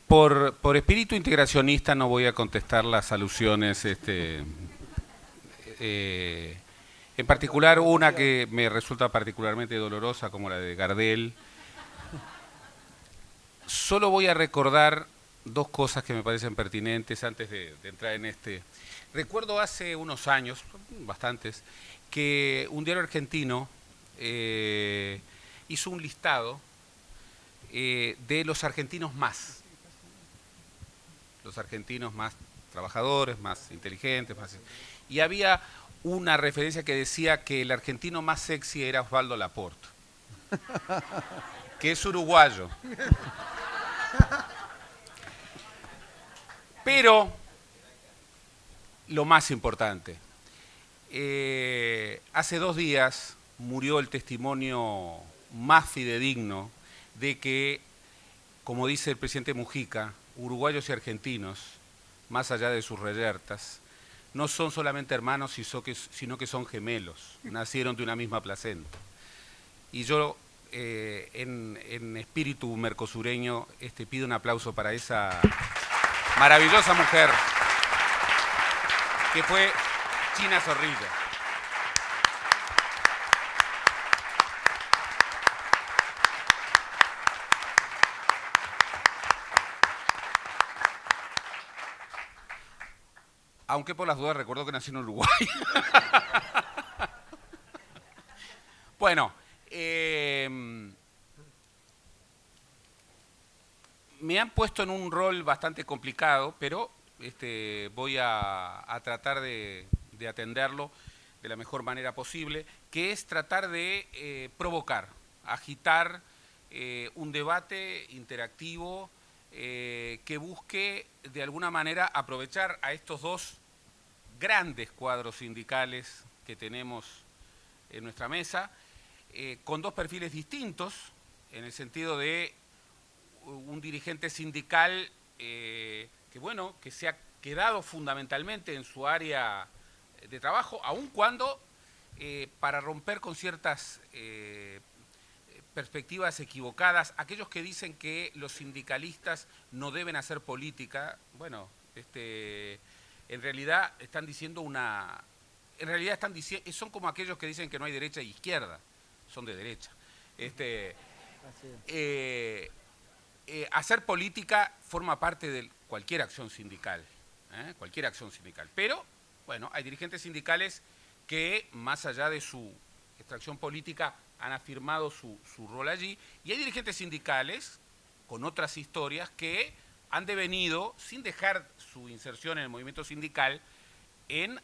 Por espíritu integracionista no voy a contestar las alusiones, en particular una que me resulta particularmente dolorosa, como la de Gardel. Solo voy a recordar dos cosas que me parecen pertinentes antes de entrar en este. Recuerdo hace unos años, bastantes, que un diario argentino hizo un listado de los argentinos más trabajadores, más inteligentes, y había una referencia que decía que el argentino más sexy era Osvaldo Laport, que es uruguayo. Pero, lo más importante, hace 2 días murió el testimonio más fidedigno de que, como dice el presidente Mujica, uruguayos y argentinos, más allá de sus reyertas, no son solamente hermanos, sino que son gemelos, nacieron de una misma placenta. Y yo, en espíritu mercosureño, pido un aplauso para esa maravillosa mujer que fue China Zorrilla. Aunque por las dudas recuerdo que nació en Uruguay. Bueno, me han puesto en un rol bastante complicado, pero voy a tratar de atenderlo de la mejor manera posible, que es tratar de provocar, agitar un debate interactivo que busque de alguna manera aprovechar a estos dos grandes cuadros sindicales que tenemos en nuestra mesa, con dos perfiles distintos, en el sentido de un dirigente sindical que se ha quedado fundamentalmente en su área de trabajo, aun cuando para romper con ciertas perspectivas equivocadas, aquellos que dicen que los sindicalistas no deben hacer política, bueno, en realidad están diciendo son como aquellos que dicen que no hay derecha e izquierda, son de derecha. Hacer política forma parte de cualquier acción sindical, cualquier acción sindical. Pero, bueno, hay dirigentes sindicales que, más allá de su extracción política, han afirmado su rol allí, y hay dirigentes sindicales con otras historias que han devenido, sin dejar su inserción en el movimiento sindical, en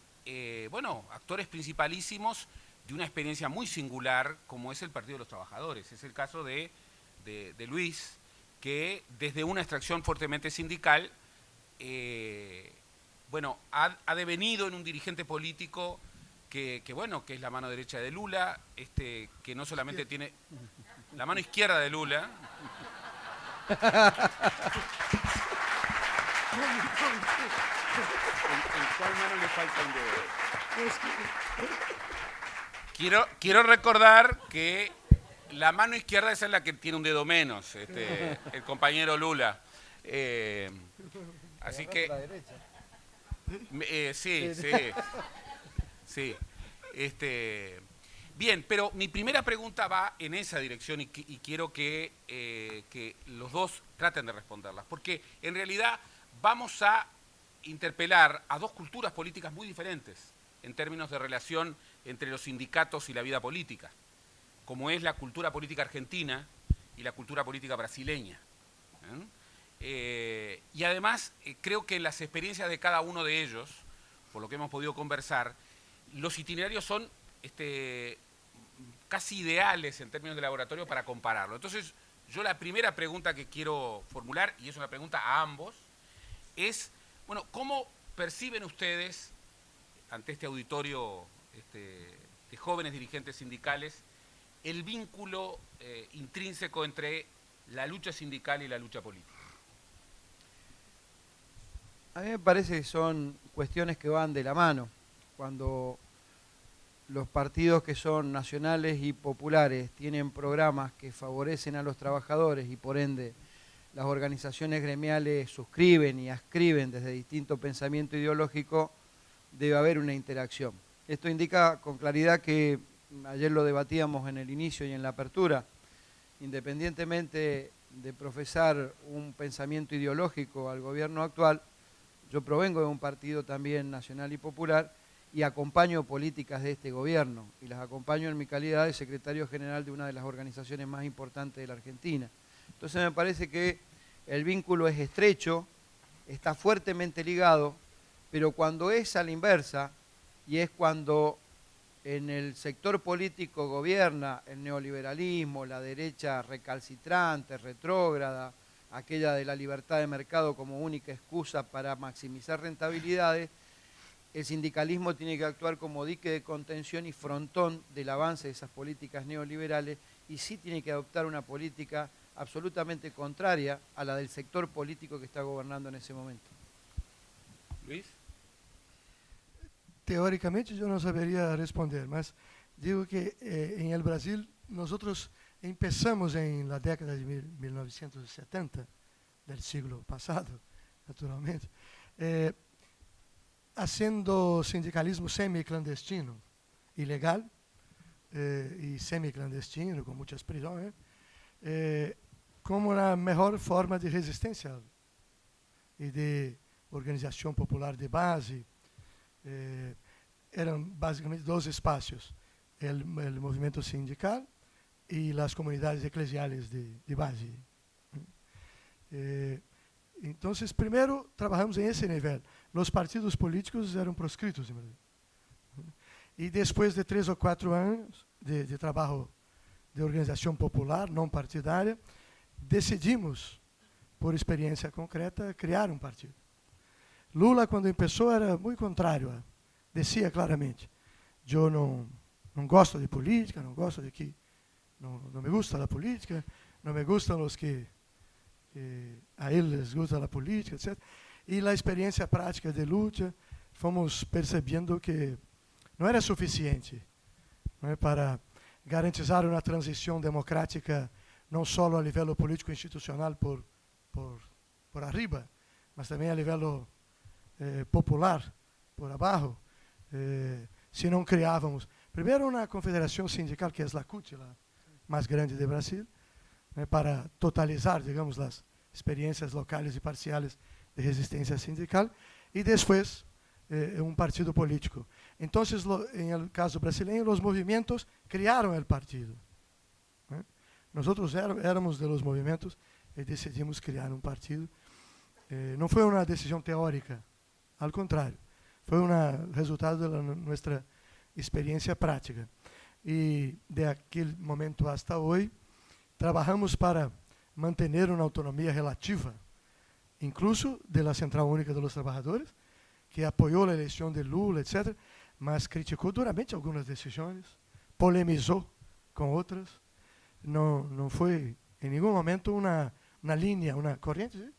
actores principalísimos de una experiencia muy singular, como es el Partido de los Trabajadores. Es el caso de Luis, que desde una extracción fuertemente sindical, ha devenido en un dirigente político que es la mano derecha de Lula, que no solamente tiene la mano izquierda de Lula. ¿En cuál mano le falta un dedo? Quiero recordar que la mano izquierda es la que tiene un dedo menos, el compañero Lula. Así que... sí. Bien, pero mi primera pregunta va en esa dirección y quiero que los dos traten de responderlas, porque en realidad vamos a interpelar a dos culturas políticas muy diferentes en términos de relación entre los sindicatos y la vida política, como es la cultura política argentina y la cultura política brasileña. Y además creo que en las experiencias de cada uno de ellos, por lo que hemos podido conversar, los itinerarios son casi ideales en términos de laboratorio para compararlo. Entonces, yo la primera pregunta que quiero formular, y es una pregunta a ambos, es, ¿cómo perciben ustedes, ante este auditorio de jóvenes dirigentes sindicales, el vínculo intrínseco entre la lucha sindical y la lucha política? A mí me parece que son cuestiones que van de la mano. Cuando los partidos que son nacionales y populares tienen programas que favorecen a los trabajadores y por ende las organizaciones gremiales suscriben y adscriben desde distinto pensamiento ideológico, debe haber una interacción. Esto indica con claridad que, ayer lo debatíamos en el inicio y en la apertura, independientemente de profesar un pensamiento ideológico al gobierno actual, yo provengo de un partido también nacional y popular y acompaño políticas de este gobierno, y las acompaño en mi calidad de secretario general de una de las organizaciones más importantes de la Argentina. Entonces me parece que el vínculo es estrecho, está fuertemente ligado, pero cuando es a la inversa, y es cuando en el sector político gobierna el neoliberalismo, la derecha recalcitrante, retrógrada, aquella de la libertad de mercado como única excusa para maximizar rentabilidades, el sindicalismo tiene que actuar como dique de contención y frontón del avance de esas políticas neoliberales, y sí tiene que adoptar una política absolutamente contraria a la del sector político que está gobernando en ese momento. Luis. Teóricamente eu não saberia responder, mas digo que em el Brasil nós começamos na década de 1970 do século passado, naturalmente, fazendo sindicalismo semi-clandestino, ilegal e semi-clandestino, com muitas prisões, como a melhor forma de resistência e de organização popular de base. Eram basicamente dois espaços, o movimento sindical e as comunidades eclesiais de base. Então, primeiro, trabalhamos em esse nível. Os partidos políticos eram proscritos. E depois de 3 ou 4 anos de trabalho de organização popular, não partidária, decidimos, por experiência concreta, criar um partido. Lula, quando começou, era muito contrário. Dizia claramente, eu não gosto de política, não gosto de que... Não me gusta a política, não me gustam os que a eles gusta a política, etc. E a experiência prática de luta, fomos percebendo que não era suficiente, não é, para garantizar uma transição democrática, não só a nível político institucional por arriba, mas também a nível popular por abaixo, se não criávamos primeiro uma confederação sindical, que é a CUT, a mais grande do Brasil, para totalizar, digamos, as experiências locais e parciais de resistência sindical, e depois um partido político. Então, em el caso brasileiro, os movimentos criaram o partido. Nós éramos de los movimentos e decidimos criar um partido. Não foi uma decisão teórica, ao contrário, foi um resultado da nossa experiência prática. E de aquele momento até hoje, trabalhamos para manter uma autonomia relativa, incluso da Central Única dos Trabalhadores, que apoiou a eleição de Lula, etc., mas criticou duramente algumas decisões, polemizou com outras, não foi em nenhum momento uma linha, uma corrente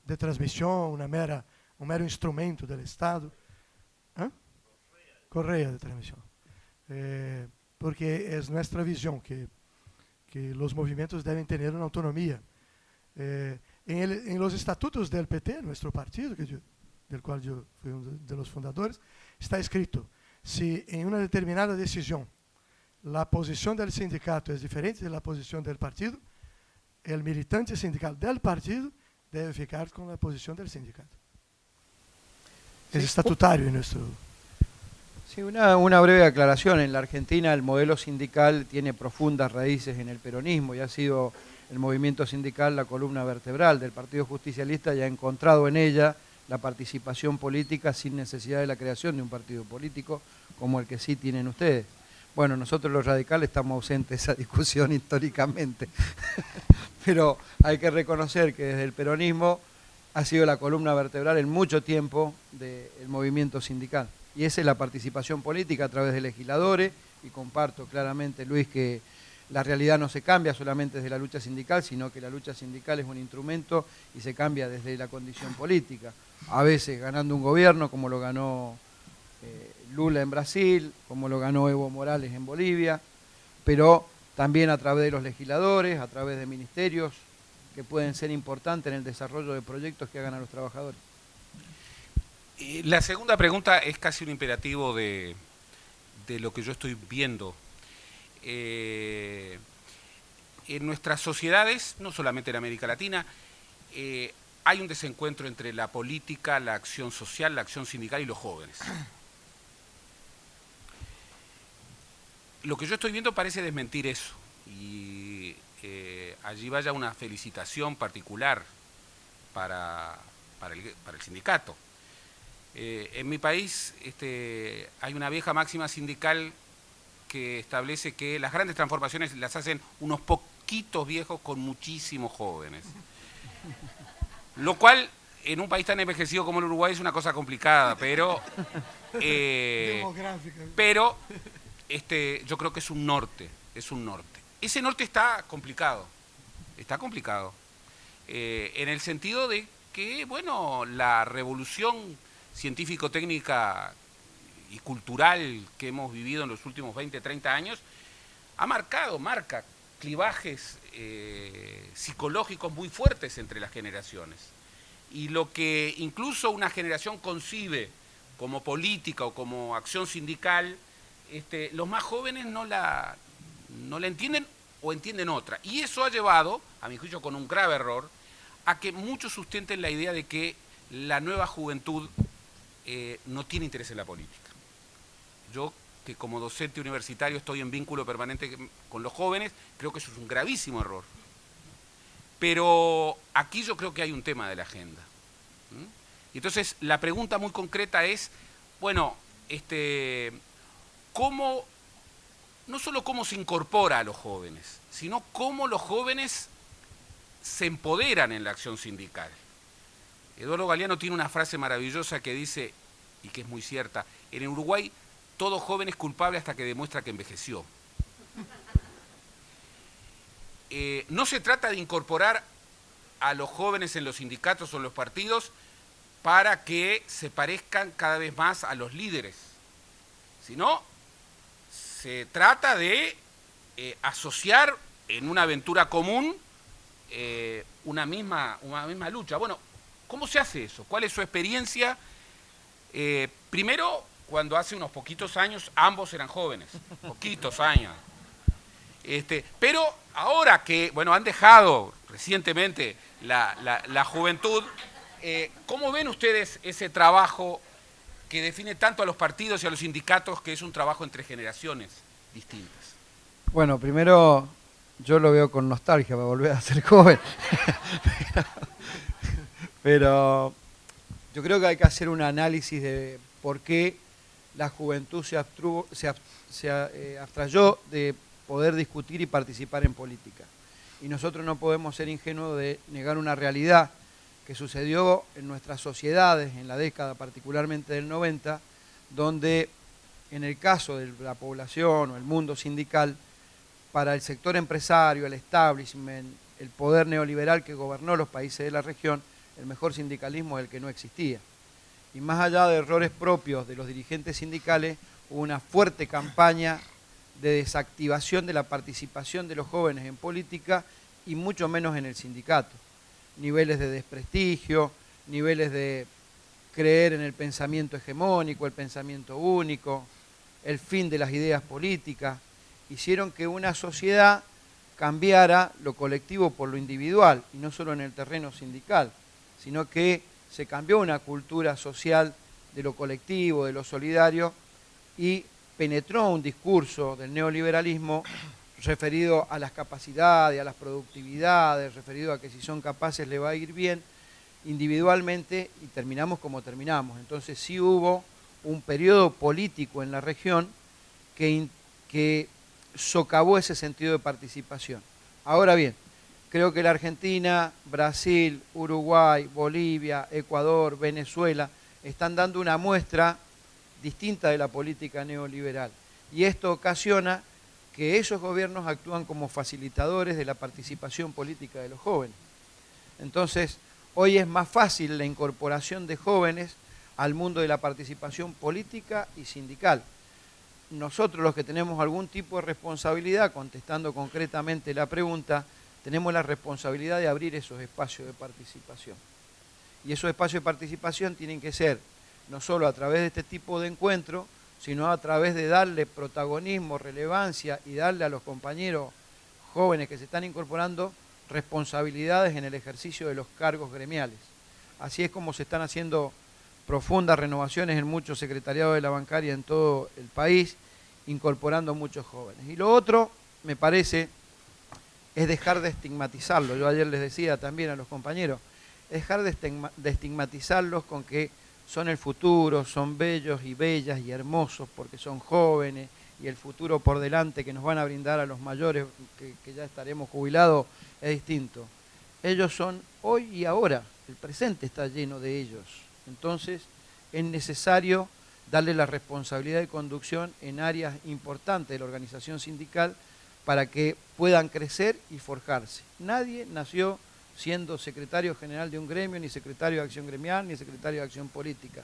de transmissão, um mero instrumento do Estado. Correia de transmissão. Porque é nossa visão que os movimentos devem ter uma autonomia. Em los estatutos do PT, nosso partido, do qual eu fui dos fundadores, está escrito: se em uma determinada decisão a posição do sindicato é diferente da posição do partido, o militante sindical do partido deve ficar com a posição do sindicato. É estatutário em nosso... Sí, una breve aclaración. En la Argentina el modelo sindical tiene profundas raíces en el peronismo y ha sido el movimiento sindical la columna vertebral del Partido Justicialista, y ha encontrado en ella la participación política sin necesidad de la creación de un partido político como el que sí tienen ustedes. Bueno, nosotros los radicales estamos ausentes de esa discusión históricamente, pero hay que reconocer que desde el peronismo ha sido la columna vertebral en mucho tiempo del movimiento sindical. Y esa es la participación política a través de legisladores, y comparto claramente, Luis, que la realidad no se cambia solamente desde la lucha sindical, sino que la lucha sindical es un instrumento y se cambia desde la condición política. A veces ganando un gobierno, como lo ganó Lula en Brasil, como lo ganó Evo Morales en Bolivia, pero también a través de los legisladores, a través de ministerios que pueden ser importantes en el desarrollo de proyectos que hagan a los trabajadores. La segunda pregunta es casi un imperativo de lo que yo estoy viendo. En nuestras sociedades, no solamente en América Latina, hay un desencuentro entre la política, la acción social, la acción sindical y los jóvenes. Lo que yo estoy viendo parece desmentir eso, y allí vaya una felicitación particular para el sindicato. En mi país hay una vieja máxima sindical que establece que las grandes transformaciones las hacen unos poquitos viejos con muchísimos jóvenes. Lo cual, en un país tan envejecido como el Uruguay, es una cosa complicada, pero yo creo que es un norte, Ese norte está complicado, en el sentido de que, bueno, la revolución científico-técnica y cultural que hemos vivido en los últimos 20, 30 años marca clivajes psicológicos muy fuertes entre las generaciones. Y lo que incluso una generación concibe como política o como acción sindical, los más jóvenes no la entienden o entienden otra. Y eso ha llevado, a mi juicio con un grave error, a que muchos sustenten la idea de que la nueva juventud no tiene interés en la política. Yo, que como docente universitario estoy en vínculo permanente con los jóvenes, creo que eso es un gravísimo error. Pero aquí yo creo que hay un tema de la agenda. Y entonces la pregunta muy concreta es, bueno, ¿cómo, no solo cómo se incorpora a los jóvenes, sino cómo los jóvenes se empoderan en la acción sindical? Eduardo Galeano tiene una frase maravillosa que dice, y que es muy cierta, en Uruguay todo joven es culpable hasta que demuestra que envejeció. No se trata de incorporar a los jóvenes en los sindicatos o en los partidos para que se parezcan cada vez más a los líderes, sino se trata de asociar en una aventura común una misma lucha. Bueno, ¿cómo se hace eso? ¿Cuál es su experiencia? Primero, cuando hace unos poquitos años ambos eran jóvenes, poquitos años. Pero ahora que, bueno, han dejado recientemente la juventud, ¿cómo ven ustedes ese trabajo que define tanto a los partidos y a los sindicatos, que es un trabajo entre generaciones distintas? Bueno, primero yo lo veo con nostalgia para volver a ser joven. Pero yo creo que hay que hacer un análisis de por qué la juventud se abstrayó de poder discutir y participar en política. Y nosotros no podemos ser ingenuos de negar una realidad que sucedió en nuestras sociedades, en la década particularmente del 90, donde en el caso de la población o el mundo sindical, para el sector empresario, el establishment, el poder neoliberal que gobernó los países de la región, el mejor sindicalismo es el que no existía. Y más allá de errores propios de los dirigentes sindicales, hubo una fuerte campaña de desactivación de la participación de los jóvenes en política y mucho menos en el sindicato. Niveles de desprestigio, niveles de creer en el pensamiento hegemónico, el pensamiento único, el fin de las ideas políticas, hicieron que una sociedad cambiara lo colectivo por lo individual, y no solo en el terreno sindical, sino que se cambió una cultura social de lo colectivo, de lo solidario, y penetró un discurso del neoliberalismo referido a las capacidades, a las productividades, referido a que si son capaces le va a ir bien individualmente, y terminamos como terminamos. Entonces sí hubo un periodo político en la región que socavó ese sentido de participación. Ahora bien, creo que la Argentina, Brasil, Uruguay, Bolivia, Ecuador, Venezuela están dando una muestra distinta de la política neoliberal. Y esto ocasiona que esos gobiernos actúan como facilitadores de la participación política de los jóvenes. Entonces, hoy es más fácil la incorporación de jóvenes al mundo de la participación política y sindical. Nosotros, los que tenemos algún tipo de responsabilidad, contestando concretamente la pregunta, tenemos la responsabilidad de abrir esos espacios de participación. Y esos espacios de participación tienen que ser no solo a través de este tipo de encuentros, sino a través de darle protagonismo, relevancia y darle a los compañeros jóvenes que se están incorporando responsabilidades en el ejercicio de los cargos gremiales. Así es como se están haciendo profundas renovaciones en muchos secretariados de la bancaria en todo el país, incorporando muchos jóvenes. Y lo otro, me parece, es dejar de estigmatizarlo. Yo ayer les decía también a los compañeros, dejar de estigmatizarlos con que son el futuro, son bellos y bellas y hermosos porque son jóvenes y el futuro por delante que nos van a brindar a los mayores que ya estaremos jubilados es distinto. Ellos son hoy y ahora, el presente está lleno de ellos. Entonces es necesario darle la responsabilidad de conducción en áreas importantes de la organización sindical para que puedan crecer y forjarse. Nadie nació siendo secretario general de un gremio, ni secretario de acción gremial, ni secretario de acción política.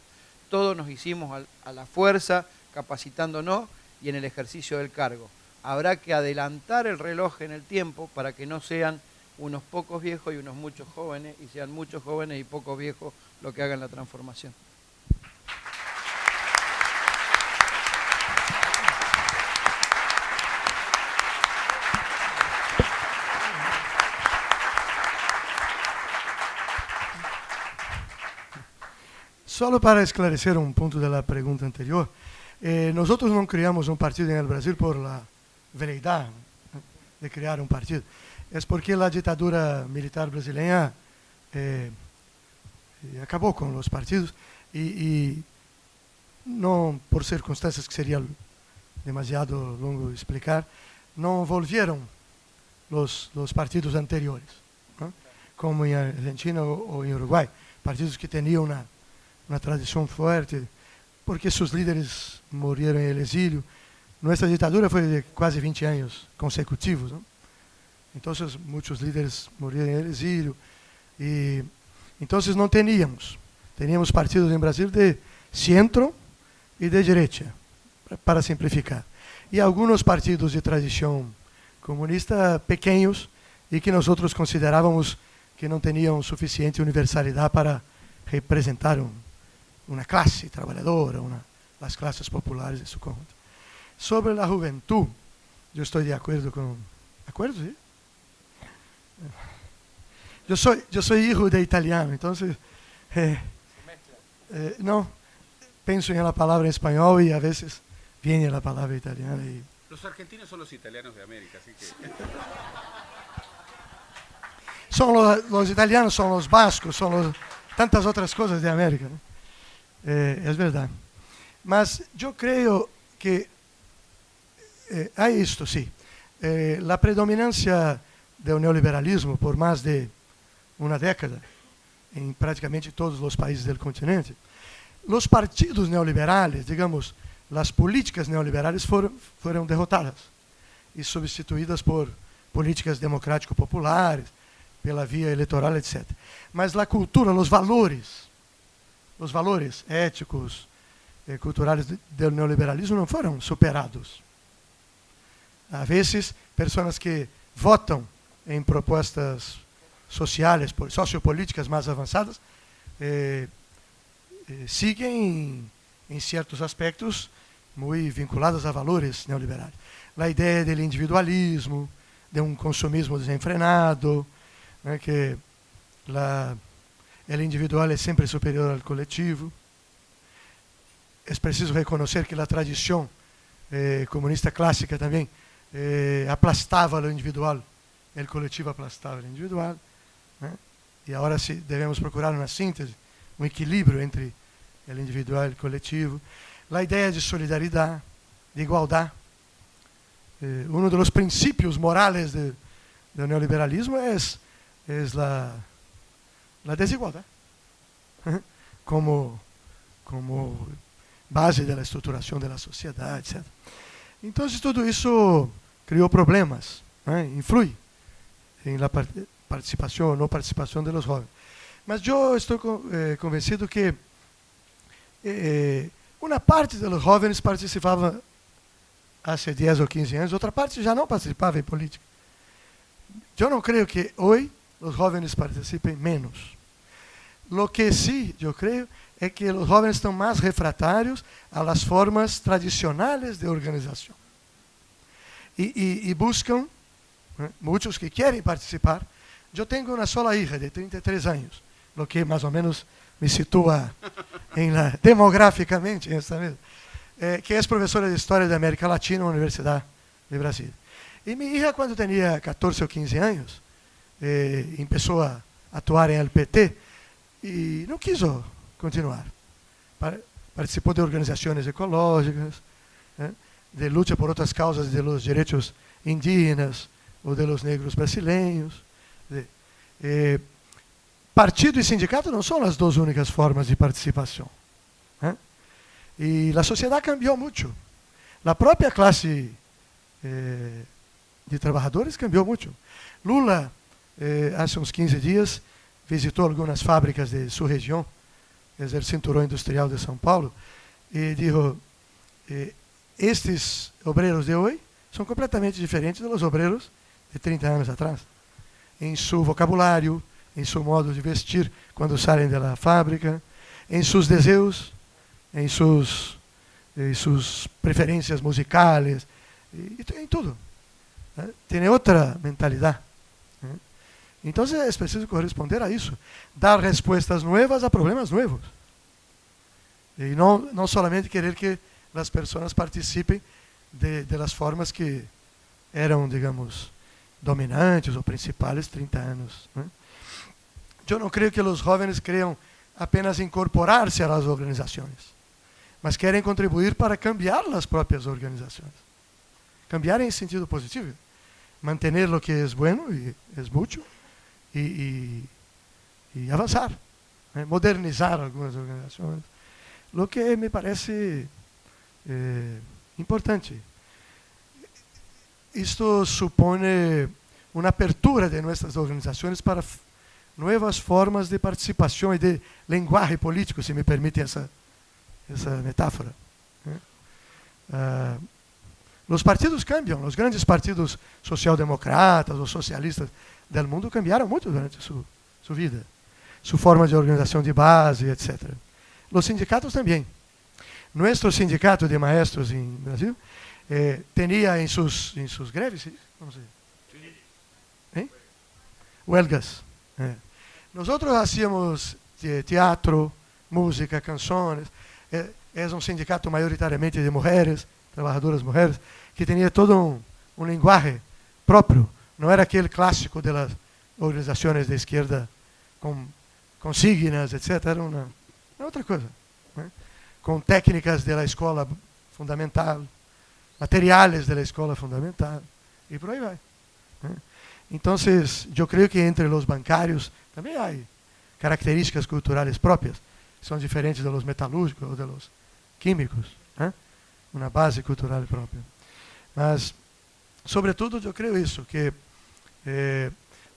Todos nos hicimos a la fuerza, capacitándonos y en el ejercicio del cargo. Habrá que adelantar el reloj en el tiempo para que no sean unos pocos viejos y unos muchos jóvenes, y sean muchos jóvenes y pocos viejos los que hagan la transformación. Solo para esclarecer un punto de la pregunta anterior, nosotros no creamos un partido en el Brasil por la veleidad de crear un partido. Es porque la dictadura militar brasileña acabó con los partidos y no por circunstancias que sería demasiado longo explicar, no volvieron los partidos anteriores, ¿no? Como en Argentina o en Uruguay, partidos que tenían una tradición fuerte, porque sus líderes murieron en el exilio. Nuestra dictadura fue de casi 20 años consecutivos, ¿no? Entonces muchos líderes murieron en el exilio y entonces no teníamos partidos en Brasil de centro y de derecha, para simplificar, y algunos partidos de tradición comunista pequeños y que nosotros considerábamos que no tenían suficiente universalidad para representar una clase trabajadora, las clases populares de su conjunto. Sobre la juventud, yo estoy de acuerdo con... ¿De acuerdo? ¿Sí? Yo soy hijo de italiano, entonces... no, pienso en la palabra en español y a veces viene la palabra italiana. Los argentinos son los italianos de América, así que... Los italianos son los vascos, son tantas otras cosas de América, ¿no? Es verdad. Mas yo creo que hay esto, sí. La predominancia del neoliberalismo por más de una década en prácticamente todos los países del continente. Los partidos neoliberales, digamos, las políticas neoliberales fueron derrotadas y sustituidas por políticas democrático-populares, pela via eleitoral, etc. Mas la cultura, los valores éticos, culturais do neoliberalismo não foram superados. Há vezes, pessoas que votam em propostas sociais, sociopolíticas mais avançadas, seguem em certos aspectos muito vinculados a valores neoliberais. A ideia do individualismo, de um consumismo desenfrenado, né, que o individual é sempre superior ao coletivo. É preciso reconhecer que a tradição comunista clássica também aplastava o individual, o coletivo aplastava o individual, né? E agora devemos procurar uma síntese, um equilíbrio entre o individual e o coletivo. A ideia de solidariedade, de igualdade. Um dos princípios morais do neoliberalismo é a desigualdade, como base da estruturação da sociedade, etc. Então, tudo isso criou problemas, né? Influi na participação ou não participação dos jovens. Mas eu estou convencido que uma parte dos jovens participava há 10 ou 15 anos, outra parte já não participava em política. yo no creo que hoy los jóvenes participen menos. Lo que sí yo creo es que los jóvenes están más refractarios a las formas tradicionales de organización. Y buscan, muchos que quieren participar. Yo tengo una sola hija de 33 años, lo que más o menos me sitúa demográficamente en esta mesa, que es profesora de Historia de América Latina en la Universidad de Brasil. Y mi hija, cuando tenía 14 o 15 años, empezó a actuar en el PT y no quiso continuar. Participó de organizaciones ecológicas, de lucha por otras causas de los derechos indígenas o de los negros brasileños. Partido y sindicato no son las dos únicas formas de participación. Y la sociedad cambió mucho. La propia clase de trabajadores cambió mucho. Lula, hace uns 15 días, visitó algunas fábricas de su región, es el Cinturón Industrial de São Paulo, y dijo, estes obreros de hoy son completamente diferentes de los obreros de 30 años atrás. En su vocabulario, en su modo de vestir cuando salen de la fábrica, en sus deseos, en sus preferencias musicales, en todo. Tiene otra mentalidad. Entonces es preciso corresponder a eso, dar respuestas nuevas a problemas nuevos. Y no solamente querer que las personas participen de las formas que eran, digamos, dominantes o principales 30 años. Yo no creo que los jóvenes crean apenas incorporarse a las organizaciones, mas querem contribuir para cambiar las propias organizaciones. Cambiar en sentido positivo, mantener lo que es bueno y es mucho y avanzar, modernizar algunas organizaciones, lo que me parece importante. Esto supone una apertura de nuestras organizaciones para nuevas formas de participación y de lenguaje político, si me permite esa metáfora. Los partidos cambian, los grandes partidos socialdemócratas o socialistas del mundo cambiaron mucho durante su vida, su forma de organización de base, etc. Los sindicatos también. Nuestro sindicato de maestros en Brasil tenía en sus greves, ¿cómo se dice? Huelgas. Nosotros hacíamos teatro, música, canciones. Es un sindicato mayoritariamente de mujeres, trabajadoras mujeres, que tenía todo un lenguaje propio. No era aquel clásico de las organizaciones de izquierda con consignas, etc. Era una otra cosa. Con técnicas de la escuela fundamental, materiales de la escuela fundamental, y por ahí va. Entonces, yo creo que entre los bancarios también hay características culturales propias, que son diferentes de los metalúrgicos o de los químicos, una base cultural propia. Mas, sobre todo, yo creo eso, que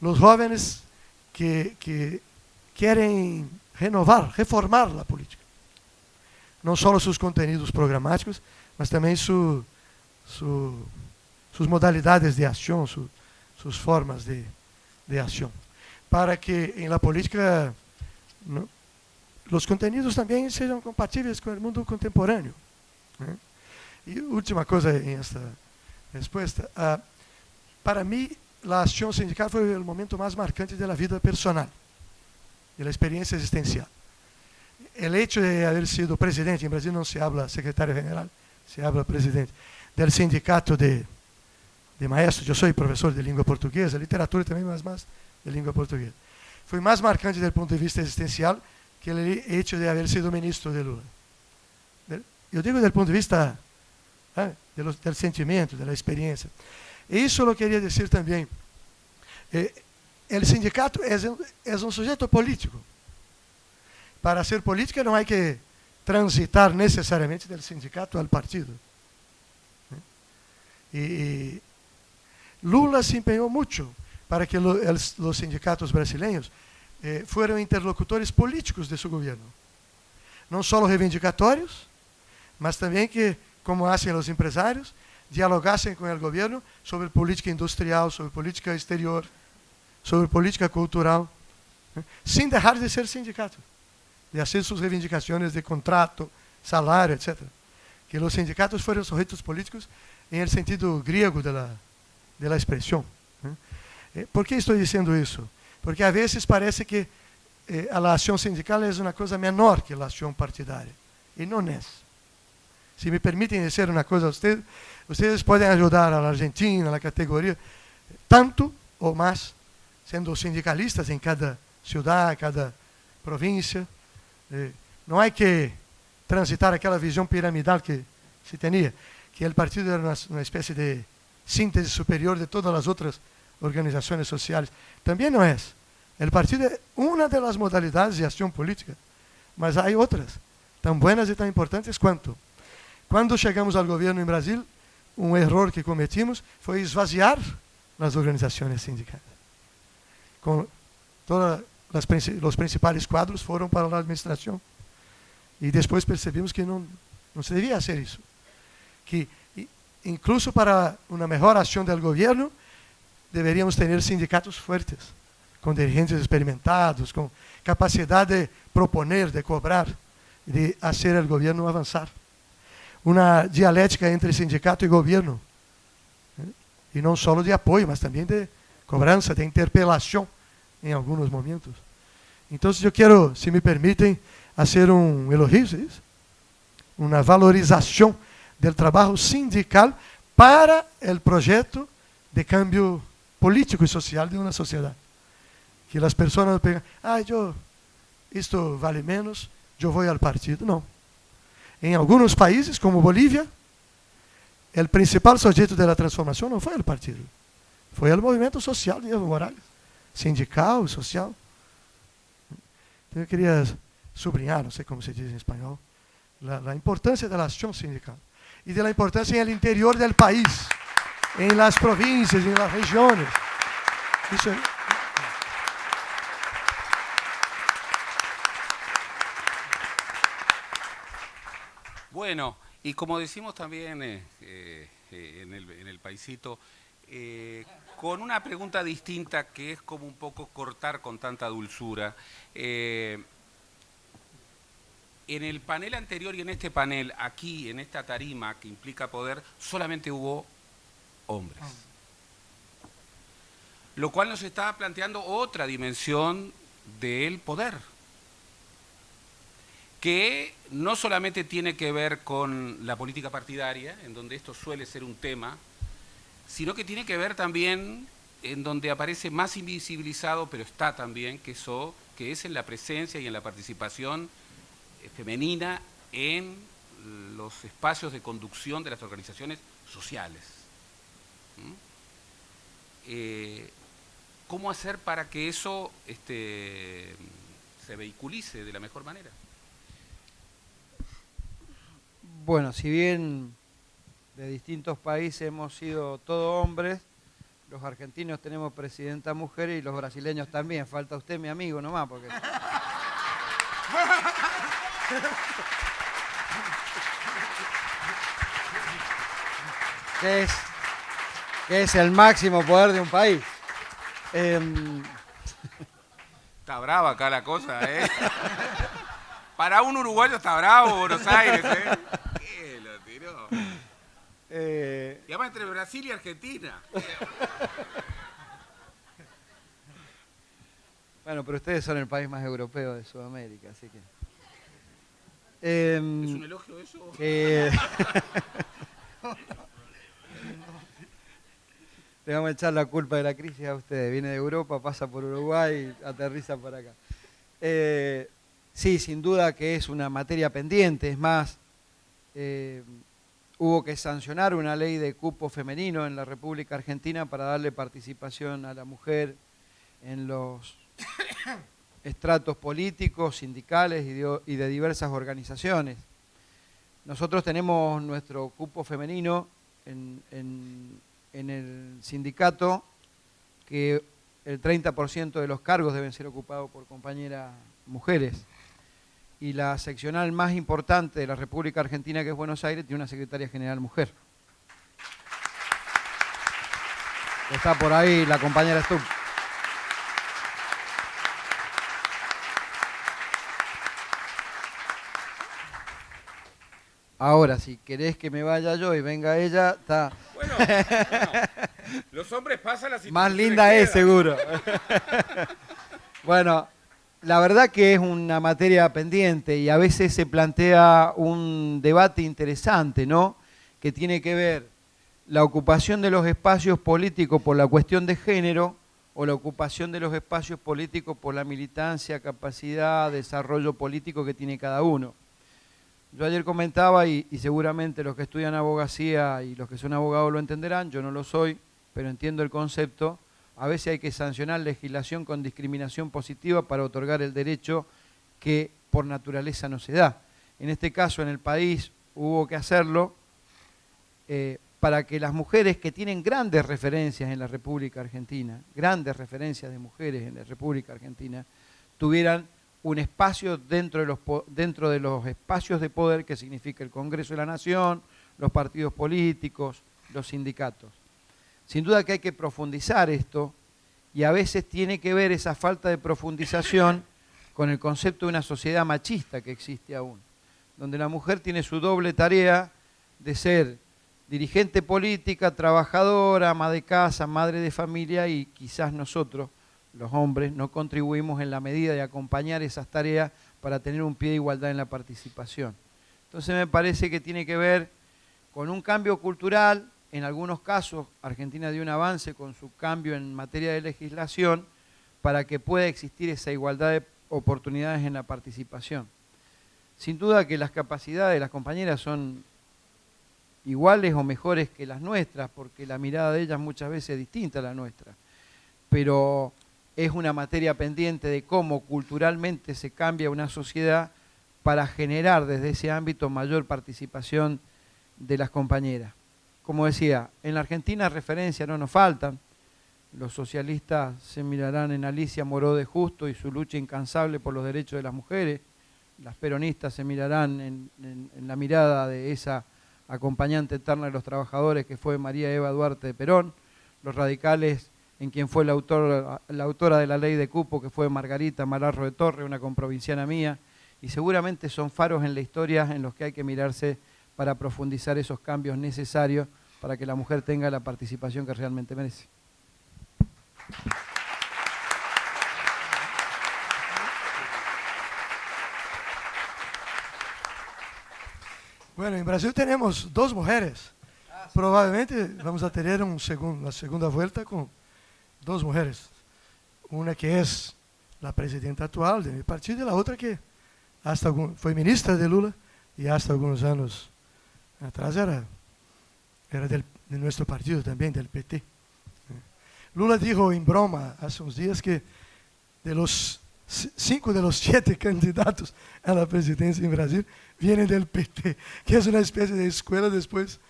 los jóvenes que quieren reformar la política, no solo sus contenidos programáticos, mas también sus modalidades de acción, sus formas de acción, para que en la política los contenidos también sean compatíveis con el mundo contemporáneo. Y última cosa en esta respuesta, para mí la acción sindical fue el momento más marcante de la vida personal, de la experiencia existencial. El hecho de haber sido presidente, en Brasil no se habla secretario general, se habla presidente, del sindicato de maestros. Yo soy profesor de lengua portuguesa, literatura también, más de lengua portuguesa. Fue más marcante desde el punto de vista existencial que el hecho de haber sido ministro de Lula. Yo digo desde el punto de vista del sentimiento, de la experiencia. Eso lo quería decir también. El sindicato es un sujeto político. Para hacer política no hay que transitar necesariamente del sindicato al partido. Y Lula se empeñó mucho para que los sindicatos brasileños fueran interlocutores políticos de su gobierno. No solo reivindicatorios, mas también que, como hacen los empresarios, dialogasen con el gobierno sobre política industrial, sobre política exterior, sobre política cultural, sin dejar de ser sindicato, de hacer sus reivindicaciones de contrato, salario, etc. Que los sindicatos fueron sujetos políticos en el sentido griego de la expresión. ¿Por qué estoy diciendo eso? Porque a veces parece que la acción sindical es una cosa menor que la acción partidaria, y no es. Si me permiten decir una cosa a ustedes pueden ayudar a la Argentina, a la categoría, tanto o más, siendo sindicalistas en cada ciudad, cada provincia. No hay que transitar aquella visión piramidal que se tenía, que el partido era una especie de síntesis superior de todas las otras organizaciones sociales. También no es. El partido es una de las modalidades de acción política, mas hay otras, tan buenas y tan importantes cuanto. Cuando llegamos al gobierno en Brasil, un error que cometimos fue esvaziar las organizaciones sindicales. Con los principales cuadros fueron para la administración. Y después percibimos que no se debía hacer eso. Que incluso para una mejor acción del gobierno, deberíamos tener sindicatos fuertes, con dirigentes experimentados, con capacidad de proponer, de cobrar, de hacer el gobierno avanzar. Una dialéctica entre sindicato y gobierno. Y no solo de apoyo, mas también de cobranza, de interpelación en algunos momentos. Entonces yo quiero, si me permiten, hacer un elogio, ¿sí? Una valorización del trabajo sindical para el proyecto de cambio político y social de una sociedad. Que las personas pegan, esto vale menos, yo voy al partido. No. En algunos países, como Bolivia, el principal sujeto de la transformación no fue el partido, fue el movimiento social de Evo Morales, sindical, social. Yo quería subrayar, no sé cómo se dice en español, la importancia de la acción sindical y de la importancia en el interior del país, en las provincias, en las regiones. Eso, bueno, y como decimos también en el paisito, con una pregunta distinta que es como un poco cortar con tanta dulzura. En el panel anterior y en este panel, aquí en esta tarima que implica poder, solamente hubo hombres. Lo cual nos está planteando otra dimensión del poder, que no solamente tiene que ver con la política partidaria, en donde esto suele ser un tema, sino que tiene que ver también en donde aparece más invisibilizado, pero está también, que es en la presencia y en la participación femenina en los espacios de conducción de las organizaciones sociales. ¿Cómo hacer para que eso se vehiculice de la mejor manera? Bueno, si bien de distintos países hemos sido todos hombres, los argentinos tenemos presidenta mujer y los brasileños también. Falta usted, mi amigo, nomás, porque... ¿Qué es el máximo poder de un país? Está brava acá la cosa, ¿eh? Para un uruguayo está bravo Buenos Aires, ¿eh? ¿Qué lo tiró? Y además entre Brasil y Argentina. Bueno, pero ustedes son el país más europeo de Sudamérica, así que... ¿Es un elogio eso? Le vamos a echar la culpa de la crisis a ustedes. Viene de Europa, pasa por Uruguay y aterriza para acá. Sí, sin duda que es una materia pendiente. Es más, hubo que sancionar una ley de cupo femenino en la República Argentina para darle participación a la mujer en los estratos políticos, sindicales y de diversas organizaciones. Nosotros tenemos nuestro cupo femenino en el sindicato, que el 30% de los cargos deben ser ocupados por compañeras mujeres. Y la seccional más importante de la República Argentina, que es Buenos Aires, tiene una secretaria general mujer. Está por ahí la compañera Stubb. Ahora, si querés que me vaya yo y venga ella, está... Bueno, los hombres pasan las Más instituciones linda es, quedan. seguro. Bueno, la verdad que es una materia pendiente y a veces se plantea un debate interesante, ¿no? Que tiene que ver la ocupación de los espacios políticos por la cuestión de género o la ocupación de los espacios políticos por la militancia, capacidad, desarrollo político que tiene cada uno. Yo ayer comentaba, y seguramente los que estudian abogacía y los que son abogados lo entenderán, yo no lo soy, pero entiendo el concepto. A veces hay que sancionar legislación con discriminación positiva para otorgar el derecho que por naturaleza no se da. En este caso, en el país hubo que hacerlo para que las mujeres que tienen grandes referencias en la República Argentina, grandes referencias de mujeres en la República Argentina, tuvieran un espacio dentro de los espacios de poder que significa el Congreso de la Nación, los partidos políticos, los sindicatos. Sin duda que hay que profundizar esto y a veces tiene que ver esa falta de profundización con el concepto de una sociedad machista que existe aún, donde la mujer tiene su doble tarea de ser dirigente política, trabajadora, ama de casa, madre de familia y quizás nosotros, los hombres, no contribuimos en la medida de acompañar esas tareas para tener un pie de igualdad en la participación. Entonces me parece que tiene que ver con un cambio cultural. En algunos casos Argentina dio un avance con su cambio en materia de legislación para que pueda existir esa igualdad de oportunidades en la participación. Sin duda que las capacidades de las compañeras son iguales o mejores que las nuestras, porque la mirada de ellas muchas veces es distinta a la nuestra. Pero es una materia pendiente de cómo culturalmente se cambia una sociedad para generar desde ese ámbito mayor participación de las compañeras. Como decía, en la Argentina referencias no nos faltan. Los socialistas se mirarán en Alicia Moró de Justo y su lucha incansable por los derechos de las mujeres. Las peronistas se mirarán en la mirada de esa acompañante eterna de los trabajadores que fue María Eva Duarte de Perón. Los radicales en quien fue la autora de la ley de cupo, que fue Margarita Malarro de Torre, una comprovinciana mía. Y seguramente son faros en la historia en los que hay que mirarse para profundizar esos cambios necesarios para que la mujer tenga la participación que realmente merece. Bueno, en Brasil tenemos dos mujeres. Probablemente vamos a tener una segunda vuelta con dos mujeres. Una que es la presidenta actual de mi partido y la otra que fue ministra de Lula y hasta algunos años atrás era de nuestro partido también, del PT. Lula dijo en broma hace unos días que de los 5 de los 7 candidatos a la presidencia en Brasil vienen del PT, que es una especie de escuela después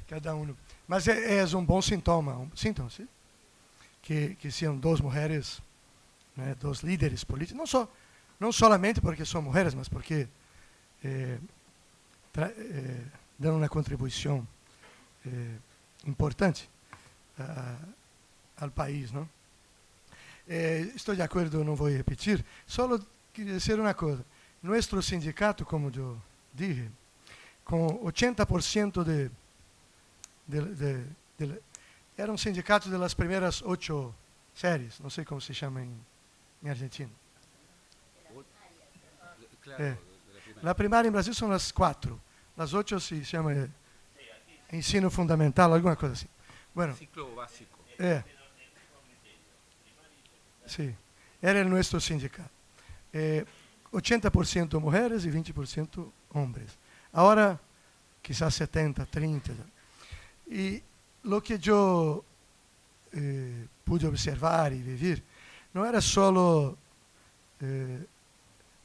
cada uno. Mas es un buen síntoma, ¿sí? Que sean dos mujeres, né, dos líderes políticos, não solamente porque são mulheres, mas porque dão uma contribuição importante ao país, não? Estou de acordo, não vou repetir, só queria dizer uma coisa. Nosso sindicato, como eu dije, com 80% era um sindicato das primeiras 8 séries, não sei como se chama em Argentina. La primária em Brasil são as 4, as 8 se chama ensino fundamental, alguma coisa assim. Bueno, Ciclo básico. Sí, era el nuestro sindicato. 80% mujeres y 20% hombres. Ahora, quizás 70, 30. Y lo que yo pude observar y vivir, no era solo,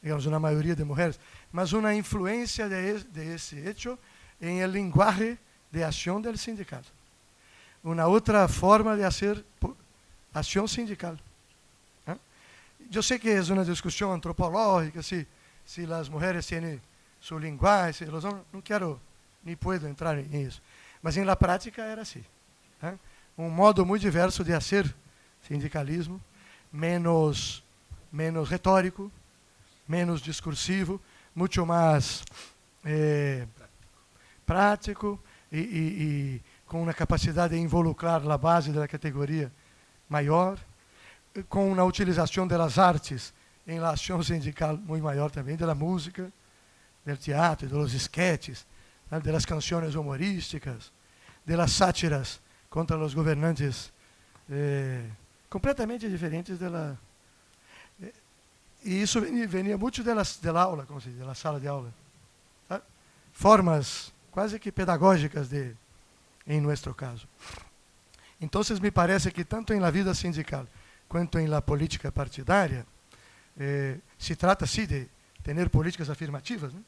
digamos, una mayoría de mujeres, mas una influencia de ese hecho en el lenguaje de acción del sindicato. Una otra forma de hacer acción sindical. Eu sei que é uma discussão antropológica, se as mulheres têm sua linguagem, se os homens, não quero nem puedo entrar nisso. Mas na prática era assim. Modo muito diverso de fazer sindicalismo, menos retórico, menos discursivo, muito mais prático e com uma capacidade de involucrar a base da categoria maior, com uma utilização das artes em la ação sindical muito maior também, da música, do teatro, dos esquetes, das canções humorísticas, das sátiras contra os governantes completamente diferentes da... E isso venia muito da aula, como se diz, da sala de aula. Tá? Formas quase que pedagógicas em nosso caso. Então, me parece que tanto em la vida sindical quanto em la política partidária, se trata, sim, de ter políticas afirmativas, né?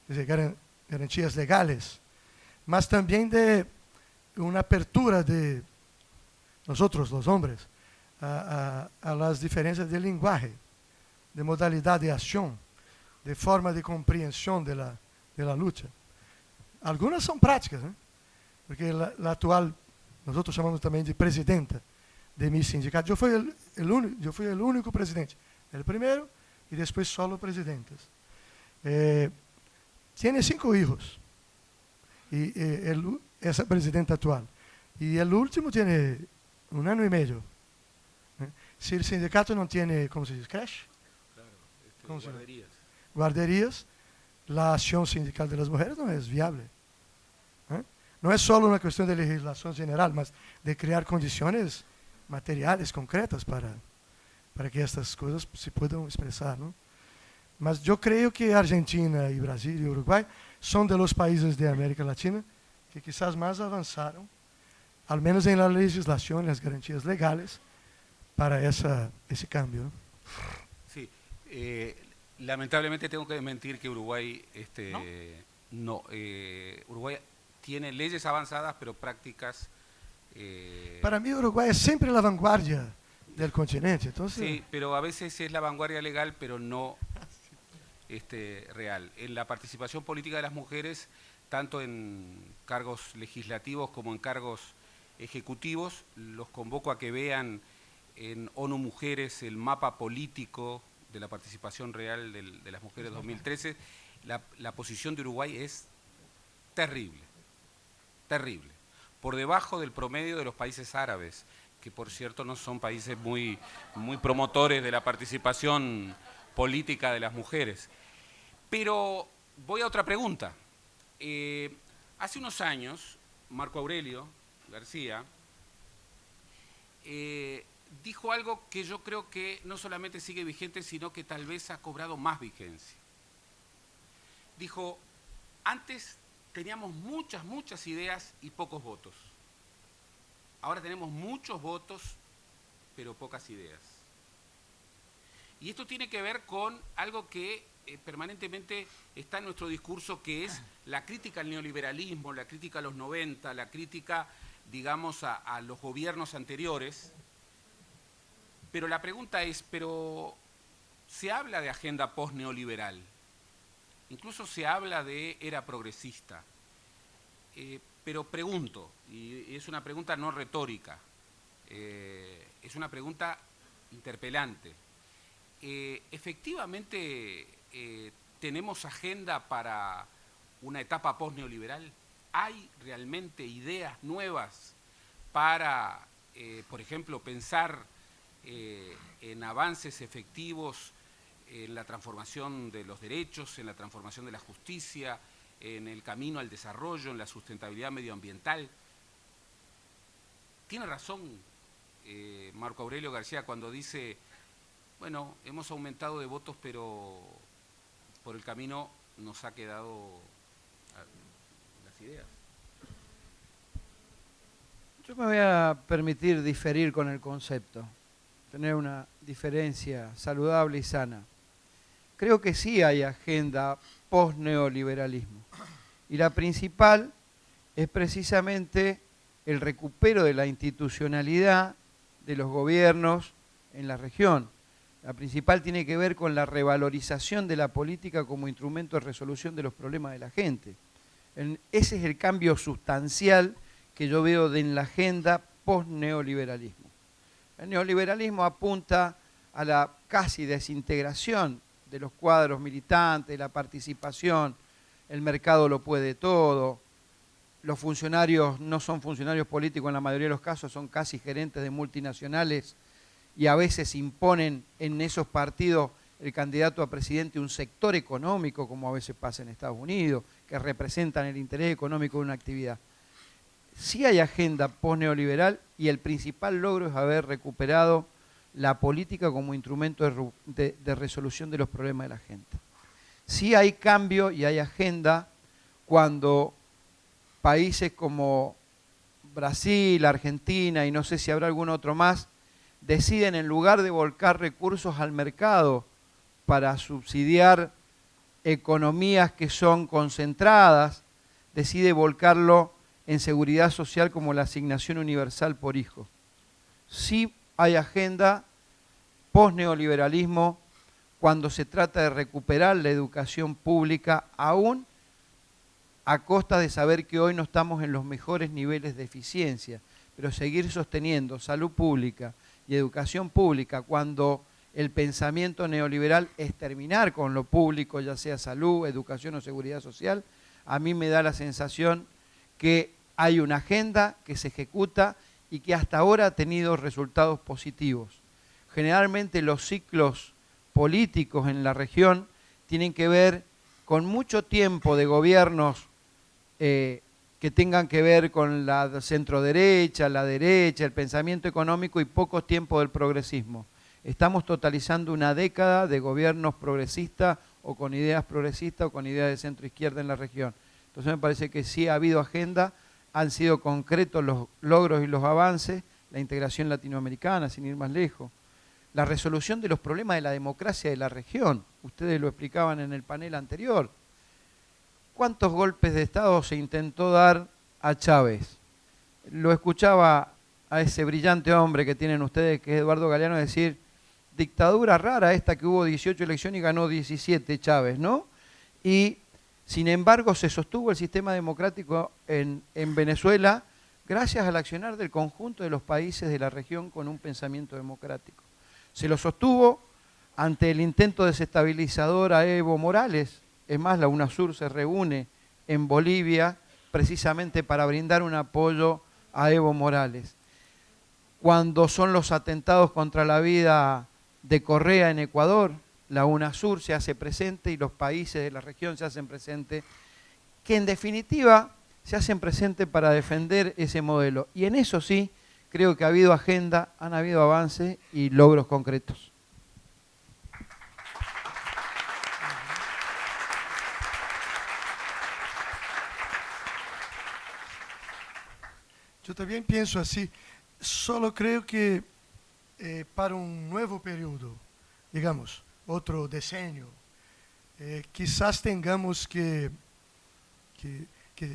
Quer dizer, garantias legais, mas também de uma apertura de nós, os homens, a las diferenças de linguagem, de modalidade de ação, de forma de compreensão da luta. Algumas são práticas, né? Porque a atual, nós chamamos também de presidenta de mi sindicato. Eu fui o único presidente, o primeiro e depois solo presidentes. Tem 5 filhos, essa presidenta atual. E o último tem 1 ano e meio. Se o sindicato não tem, como se diz, creche? Claro, guarderías. Guarderías, a ação sindical das mulheres não é viável. Não é só uma questão de legislação geral, mas de criar condições materiais concretas para que estas coisas se possam expressar, não? Mas eu creio que Argentina e Brasil e Uruguai são de los países de América Latina que quizás mais avançaram, al menos em la legislação e las garantias legais para esse cambio. Sí, lamentablemente tengo que desmentir que Uruguay, Uruguay tiene leyes avanzadas, pero prácticas... Para mí Uruguay es siempre la vanguardia del continente. Entonces... Sí, pero a veces es la vanguardia legal, pero no real. En la participación política de las mujeres, tanto en cargos legislativos como en cargos ejecutivos, los convoco a que vean en ONU Mujeres el mapa político de la participación real de las mujeres 2013. La posición de Uruguay es terrible, terrible, por debajo del promedio de los países árabes, que por cierto no son países muy promotores de la participación política de las mujeres. Pero voy a otra pregunta. Hace unos años, Marco Aurelio García dijo algo que yo creo que no solamente sigue vigente, sino que tal vez ha cobrado más vigencia. Dijo, antes teníamos muchas ideas y pocos votos. Ahora tenemos muchos votos, pero pocas ideas. Y esto tiene que ver con algo que permanentemente está en nuestro discurso, que es la crítica al neoliberalismo, la crítica a los 90, la crítica, digamos, a los gobiernos anteriores. Pero la pregunta es, ¿se habla de agenda post-neoliberal? Incluso se habla de era progresista. Pero pregunto, y es una pregunta no retórica, es una pregunta interpelante. ¿Efectivamente tenemos agenda para una etapa post-neoliberal? ¿Hay realmente ideas nuevas para, por ejemplo, pensar en avances efectivos en la transformación de los derechos, en la transformación de la justicia, en el camino al desarrollo, en la sustentabilidad medioambiental? Tiene razón Marco Aurelio García cuando dice, bueno, hemos aumentado de votos, pero por el camino nos ha quedado las ideas. Yo me voy a permitir diferir con el concepto, tener una diferencia saludable y sana. Creo que sí hay agenda post-neoliberalismo. Y la principal es precisamente el recupero de la institucionalidad de los gobiernos en la región. La principal tiene que ver con la revalorización de la política como instrumento de resolución de los problemas de la gente. Ese es el cambio sustancial que yo veo en la agenda post-neoliberalismo. El neoliberalismo apunta a la casi desintegración de los cuadros militantes, la participación, el mercado lo puede todo, los funcionarios no son funcionarios políticos en la mayoría de los casos, son casi gerentes de multinacionales y a veces imponen en esos partidos el candidato a presidente un sector económico, como a veces pasa en Estados Unidos, que representan el interés económico de una actividad. Sí hay agenda post-neoliberal y el principal logro es haber recuperado la política como instrumento de resolución de los problemas de la gente. Sí hay cambio y hay agenda cuando países como Brasil, Argentina y no sé si habrá algún otro más, deciden en lugar de volcar recursos al mercado para subsidiar economías que son concentradas, decide volcarlo en seguridad social como la asignación universal por hijo. Sí hay agenda post-neoliberalismo cuando se trata de recuperar la educación pública, aún a costa de saber que hoy no estamos en los mejores niveles de eficiencia, pero seguir sosteniendo salud pública y educación pública cuando el pensamiento neoliberal es terminar con lo público, ya sea salud, educación o seguridad social, a mí me da la sensación que hay una agenda que se ejecuta y que hasta ahora ha tenido resultados positivos. Generalmente los ciclos políticos en la región tienen que ver con mucho tiempo de gobiernos que tengan que ver con la centroderecha, la derecha, el pensamiento económico y poco tiempo del progresismo. Estamos totalizando una década de gobiernos progresistas o con ideas progresistas o con ideas de centro-izquierda en la región. Entonces me parece que sí ha habido agenda, han sido concretos los logros y los avances, la integración latinoamericana, sin ir más lejos, la resolución de los problemas de la democracia de la región. Ustedes lo explicaban en el panel anterior. ¿Cuántos golpes de Estado se intentó dar a Chávez? Lo escuchaba a ese brillante hombre que tienen ustedes, que es Eduardo Galeano, decir, dictadura rara esta que hubo 18 elecciones y ganó 17 Chávez, ¿no? Y sin embargo se sostuvo el sistema democrático en Venezuela gracias al accionar del conjunto de los países de la región con un pensamiento democrático. Se lo sostuvo ante el intento desestabilizador a Evo Morales. Es más, la UNASUR se reúne en Bolivia precisamente para brindar un apoyo a Evo Morales. Cuando son los atentados contra la vida de Correa en Ecuador, la UNASUR se hace presente y los países de la región se hacen presentes, que en definitiva se hacen presentes para defender ese modelo. Y en eso sí, creo que ha habido agenda, han habido avances y logros concretos. Yo también pienso así. Solo creo que para un nuevo periodo, digamos, otro decenio, quizás tengamos que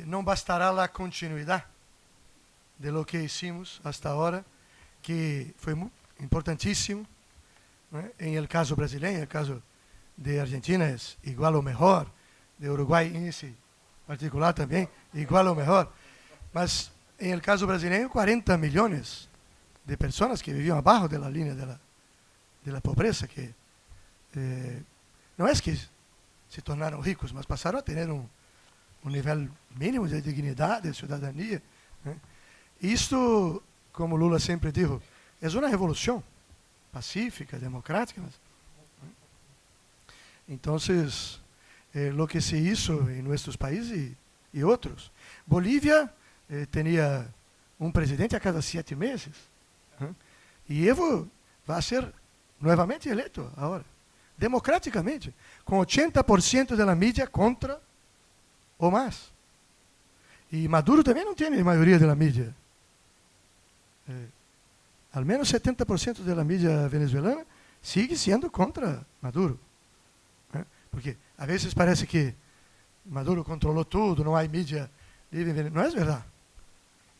no bastará la continuidad de lo que hicimos hasta ahora, que fue muy importantísimo, ¿no? En el caso brasileño, en el caso de Argentina es igual o mejor, de Uruguay en ese particular también, igual o mejor. Mas en el caso brasileño, 40 millones de personas que vivían abajo de la línea de la pobreza, que no es que se tornaron ricos, mas pasaron a tener un nivel mínimo de dignidad, de ciudadanía. Esto, como Lula siempre dijo, es una revolución pacífica, democrática. Entonces, lo que se hizo en nuestros países y otros. Bolivia tenía un presidente a cada 7 meses. Y Evo va a ser nuevamente electo ahora, democráticamente, con 80% de la media contra o más. Y Maduro también no tiene mayoría de la media. Al menos 70% de la media venezolana sigue siendo contra Maduro. Porque a veces parece que Maduro controló todo, no hay media libre en Venezuela. No es verdad.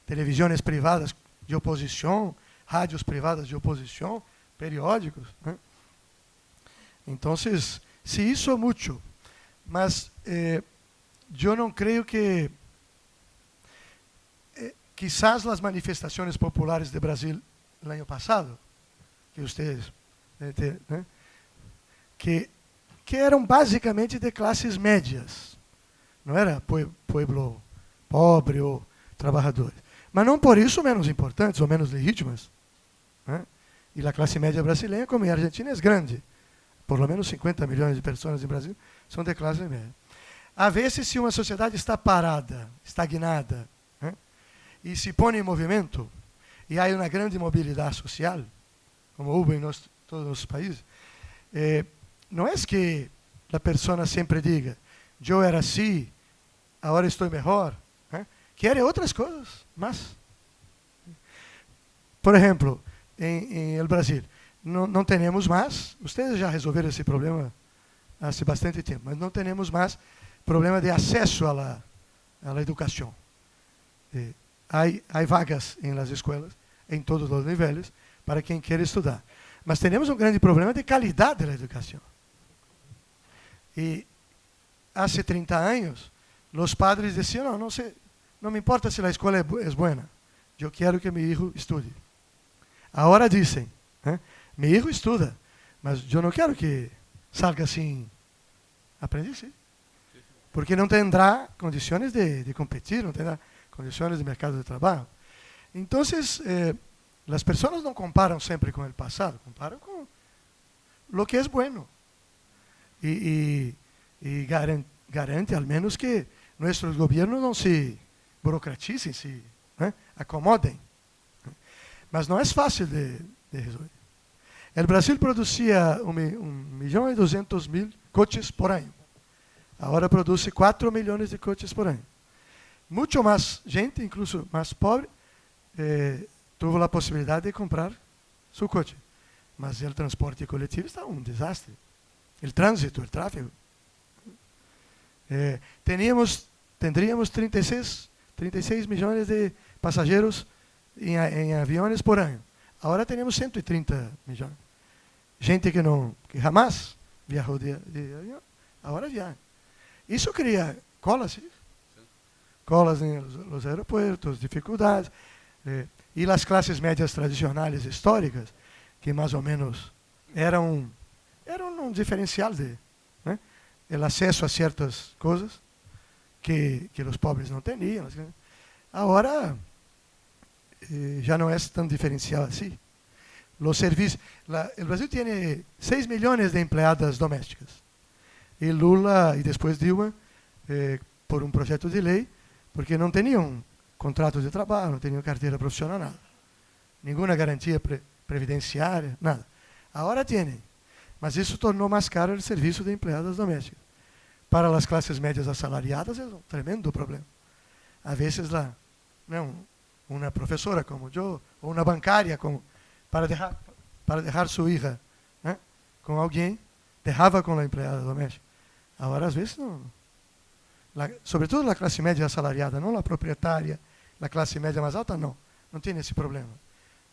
Televisiones privadas de oposición, radios privadas de oposición, periódicos. Entonces, se hizo mucho, mas yo no creo que quizás las manifestaciones populares de Brasil el año pasado, que ustedes, que eran básicamente de clases médias, não era pueblo pobre ou trabalhadores. Mas não por isso menos importantes ou menos legítimas. Né? E a classe média brasileira, como a Argentina, é grande. Por lo menos 50 milhões de pessoas no Brasil são de classe média. A vezes, se uma sociedade está parada, estagnada, né? E se põe em movimento, e há uma grande mobilidade social, como houve em todos os países, não é que a pessoa sempre diga, eu era assim, agora estou melhor, né? Quer outras coisas, mas... Por exemplo, em el Brasil, não temos mais, vocês já resolveram esse problema há bastante tempo, mas não temos mais problema de acesso à educação. Há vagas nas escolas, em todos os níveis, para quem quer estudar. Mas temos um grande problema de qualidade da educação. E há 30 anos, os padres diziam, não me importa se a escola é boa, eu quero que meu filho estude. Agora dizem, meu filho estuda, mas eu não quero que salga assim aprendiz, porque não terá condições de competir, não terá condições de mercado de trabalho. Então, as pessoas não comparam sempre com o passado, comparam com o que é bueno. E garante, ao menos, que nossos governos não se burocratizem, se acomodem. Mas não é fácil de resolver. O Brasil produzia 1.200.000 coches por ano. Agora produz 4 milhões de coches por ano. Muito mais gente, incluso mais pobre, teve a possibilidade de comprar seu coche. Mas o transporte coletivo está um desastre. O trânsito, o tráfego. Tendríamos 36 milhões de passageiros em aviões por ano. Agora temos 130 milhões. Gente que jamais viajou de avião, agora viaja. Isso cria colas, ¿sí? Colas nos aeroportos, dificuldades. E as classes médias tradicionais históricas, que mais ou menos eram um diferencial o acesso a certas coisas que os pobres não tinham. Agora já não é tão diferencial assim. Os serviços, o Brasil tem 6 milhões de empregadas domésticas. E Lula e depois Dilma, por um projeto de lei, porque não tinham contrato de trabalho, não tinham carteira profissional, nada. Nenhuma garantia previdenciária, nada. Agora tem. Mas isso tornou mais caro o serviço de empregadas domésticas. Para as classes médias assalariadas é um tremendo problema. Às vezes, uma professora como eu, ou uma bancária, para deixar sua filha com alguém, deixava com a empregada doméstica. Agora, às vezes, não. Sobretudo a classe média assalariada, não a proprietária, a classe média mais alta, não tem esse problema.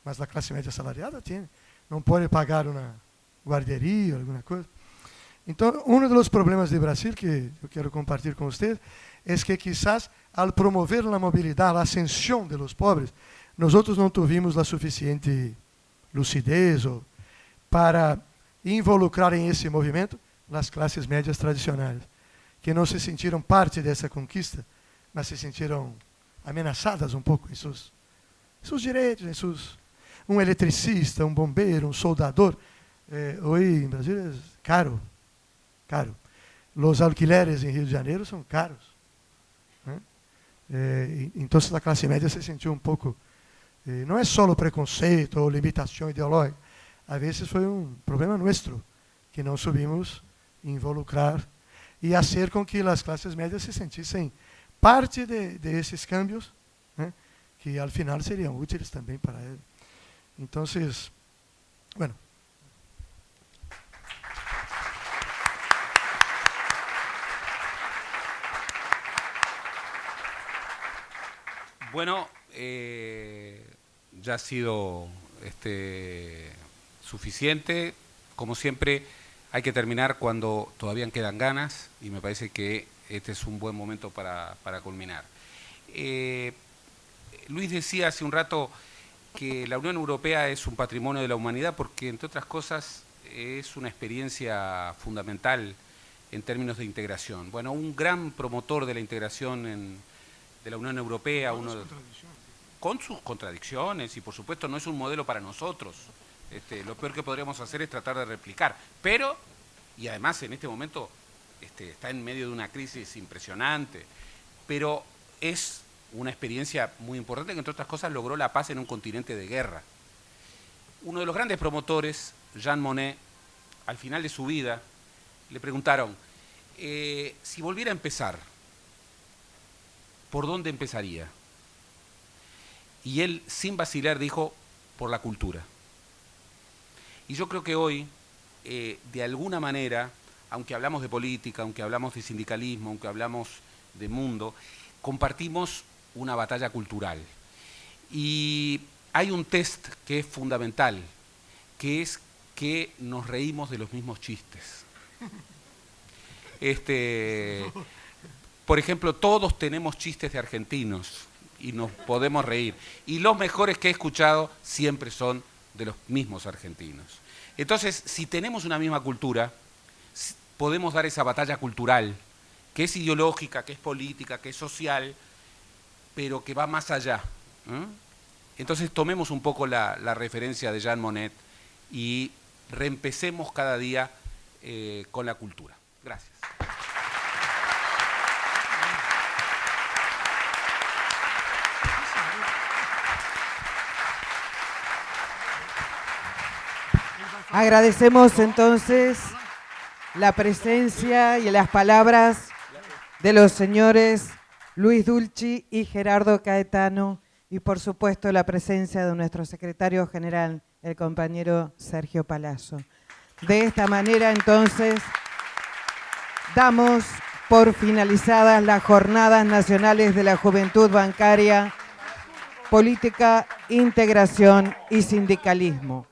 Mas a classe média assalariada tem. Não pode pagar uma guarderia, alguma coisa. Então, um dos problemas do Brasil que eu quero compartilhar com vocês é que quizás, ao promover a mobilidade, a ascensão de los pobres, nós não tivemos a suficiente lucidez para involucrar em esse movimento as classes médias tradicionais, que não se sentiram parte dessa conquista, mas se sentiram ameaçadas um pouco em seus direitos, um eletricista, um bombeiro, um soldador. Hoje, em Brasil, é caro. Os alquileres em Rio de Janeiro são caros. Então, a classe média se sentiu um pouco... não é só o preconceito ou limitação ideológica. Às vezes foi um problema nosso, que não subimos involucrar e fazer com que as classes médias se sentissem parte de esses cambios, que ao final seriam úteis também para eles. Então, bueno. Bueno, ya ha sido suficiente. Como siempre, hay que terminar cuando todavía quedan ganas y me parece que este es un buen momento para culminar. Luis decía hace un rato que la Unión Europea es un patrimonio de la humanidad porque, entre otras cosas, es una experiencia fundamental en términos de integración. Bueno, un gran promotor de la integración de la Unión Europea, con sus contradicciones, y por supuesto no es un modelo para nosotros. Lo peor que podríamos hacer es tratar de replicar, pero, y además en este momento está en medio de una crisis impresionante, pero es una experiencia muy importante que, entre otras cosas, logró la paz en un continente de guerra. Uno de los grandes promotores, Jean Monnet, al final de su vida, le preguntaron, si volviera a empezar, ¿por dónde empezaría? Y él, sin vacilar, dijo, por la cultura. Y yo creo que hoy, de alguna manera, aunque hablamos de política, aunque hablamos de sindicalismo, aunque hablamos de mundo, compartimos una batalla cultural. Y hay un test que es fundamental, que es que nos reímos de los mismos chistes. Por ejemplo, todos tenemos chistes de argentinos y nos podemos reír. Y los mejores que he escuchado siempre son de los mismos argentinos. Entonces, si tenemos una misma cultura, podemos dar esa batalla cultural, que es ideológica, que es política, que es social, pero que va más allá. Entonces, tomemos un poco la referencia de Jean Monnet y reempecemos cada día con la cultura. Gracias. Agradecemos entonces la presencia y las palabras de los señores Luis Dulci y Gerardo Caetano, y por supuesto la presencia de nuestro secretario general, el compañero Sergio Palazzo. De esta manera entonces damos por finalizadas las Jornadas Nacionales de la Juventud Bancaria, Política, Integración y Sindicalismo.